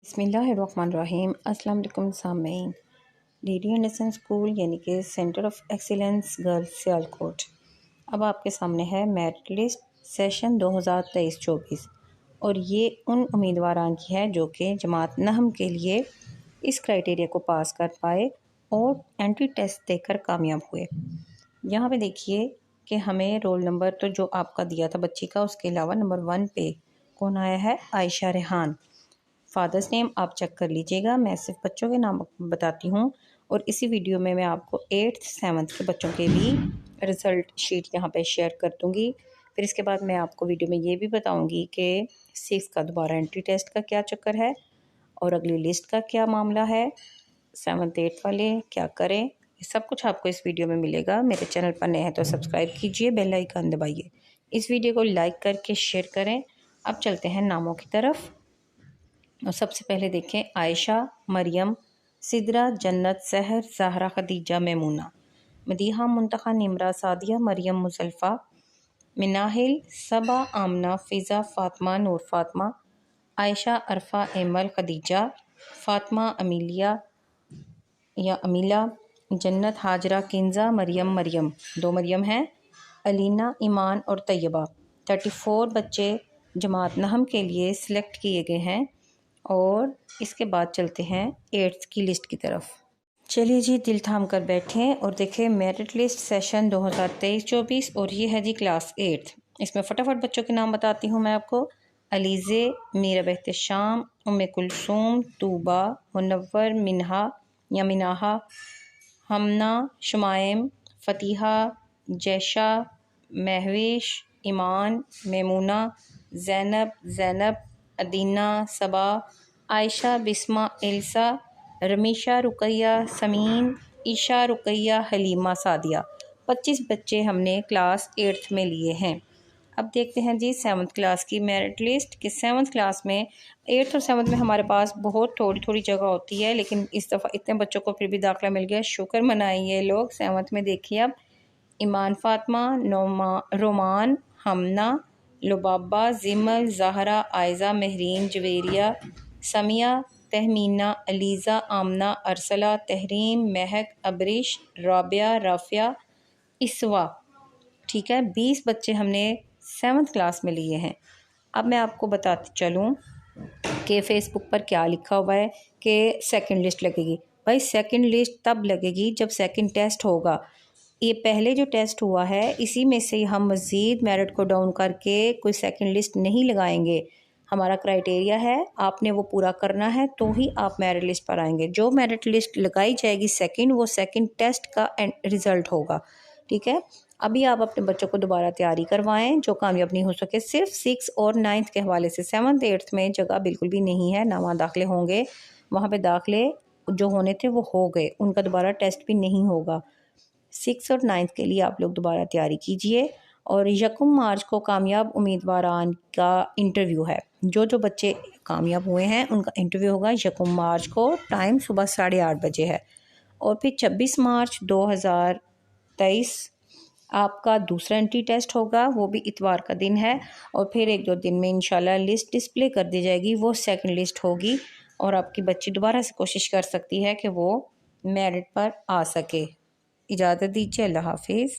बिस्मिल्लाहिर्रहमानिर्रहीम। अस्सलाम वालेकुम सामीन। डीडी एंडरसन स्कूल यानी कि centre of excellence girls Sialkot. अब आपके सामने है मेरिट लिस्ट सेशन 2023-24 और ये उन उम्मीदवारान की है जो कि जमात नहम के लिए इस क्राइटेरिया को पास कर पाए और एंट्री टेस्ट देकर कामयाब हुए। यहाँ पे देखिए कि हमें रोल नंबर तो जो आपका दिया था बच्ची का, उसके अलावा नंबर 1 पे कौन आया है? आयशा रेहान। फादर्स नेम आप चेक कर लीजिएगा, मैं सिर्फ बच्चों के नाम बताती हूँ और इसी वीडियो में मैं आपको 8th 7th के बच्चों के भी रिज़ल्ट शीट यहाँ पे शेयर कर दूँगी। फिर इसके बाद मैं आपको वीडियो में ये भी बताऊँगी कि 6 का दोबारा एंट्री टेस्ट का क्या चक्कर है और अगली लिस्ट का क्या मामला है, 7th 8th वाले क्या करें, ये सब कुछ आपको इस वीडियो में मिलेगा। मेरे चैनल पर नए हैं तो सब्सक्राइब कीजिए, बेल आइकन दबाइए, इस वीडियो को लाइक करके शेयर करें। अब चलते हैं नामों की तरफ और सबसे पहले देखें आयशा, मरियम, सिदरा, जन्नत, सहर, ज़हरा, खदीजा, मैमूना, मदीहा, मुंतखा, निमरा, सादिया, मरियम, मुज़ल्फ़ा, मिनाहिल, सबा, आमना, फ़िज़ा, फ़ातिमा, नूर फ़ातिमा, आयशा, अरफ़ा, एमल, खदीजा, फ़ातिमा, अमीलिया या अमीला, जन्नत, हाजरा, किंज़ा, मरियम, मरियम, 2 मरियम हैं, अलीना, ईमान और तैयबा। 34 बच्चे जमात नहम के लिए सिलेक्ट किए गए हैं और इसके बाद चलते हैं 8th की लिस्ट की तरफ। चलिए जी, दिल थाम कर बैठें और देखें मेरिट लिस्ट सेशन 2023-24 और ये है जी क्लास 8th। इसमें फटाफट बच्चों के नाम बताती हूँ मैं आपको। अलीज़े, मीरा बहतेशाम, उम्मे कुलसूम, तूबा, मुनव्वर, मिनहा या मिनाहा, हमना, शुमाइम, फ़तीहा, जैशा, महवेश, ईमान, मैमूना, ज़ैनब, ज़ैनब, अदीना, सबा, आयशा, बिस्मा, एल्सा, रमीशा, रुकैया, समीन, ईशा, रुकैया, हलीमा, सादिया। 25 बच्चे हमने क्लास 8th में लिए हैं। अब देखते हैं जी 7th क्लास की मेरिट लिस्ट कि 7th क्लास में 8th और 7th में हमारे पास बहुत थोड़ी थोड़ी जगह होती है, लेकिन इस दफ़ा इतने बच्चों को फिर भी दाखिला मिल गया, शुक्र मनाइए लोग। 7th में देखिए अब ईमान, फ़ातिमा, रोमान, हमना, लुबाबा, जिमल, ज़हरा, आयज़ा, महरीन, जवेरिया, समिया, तहमीना, अलीज़ा, आमना, अरसला, तहरीम, महक, अबरिश, राबिया, राफिया, इसवा। ठीक है, 20 बच्चे हमने 7th क्लास में लिए हैं। अब मैं आपको बताती चलूँ कि फ़ेसबुक पर क्या लिखा हुआ है कि सेकंड लिस्ट लगेगी। भाई सेकंड लिस्ट तब लगेगी जब सेकंड टेस्ट होगा। ये पहले जो टेस्ट हुआ है इसी में से हम मज़ीद मेरिट को डाउन करके कोई सेकंड लिस्ट नहीं लगाएंगे। हमारा क्राइटेरिया है आपने वो पूरा करना है तो ही आप मेरिट लिस्ट पर आएंगे। जो मेरिट लिस्ट लगाई जाएगी सेकंड, वो सेकंड टेस्ट का रिज़ल्ट होगा। ठीक है, अभी आप अपने बच्चों को दोबारा तैयारी करवाएं जो कामयाब नहीं हो सके। सिर्फ 6 और 9th के हवाले से 7th 8th में जगह बिल्कुल भी नहीं है, ना वहाँ दाखिले होंगे। वहाँ पे दाखिले जो होने थे वो हो गए, उनका दोबारा टेस्ट भी नहीं होगा। 6 और 9th के लिए आप लोग दोबारा तैयारी कीजिए और 1 मार्च को कामयाब उम्मीदवारान का इंटरव्यू है। जो जो बच्चे कामयाब हुए हैं उनका इंटरव्यू होगा 1 मार्च को, टाइम सुबह 8:30 बजे है। और फिर 26 मार्च 2023 आपका दूसरा एंट्री टेस्ट होगा, वो भी इतवार का दिन है। और फिर 1-2 दिन में इंशाल्लाह लिस्ट डिस्प्ले कर दी जाएगी, वो सेकंड लिस्ट होगी और आपकी बच्ची दोबारा से कोशिश कर सकती है कि वो मेरिट पर आ सके। इजाज़त दीजिए, अल्लाह हाफिज़।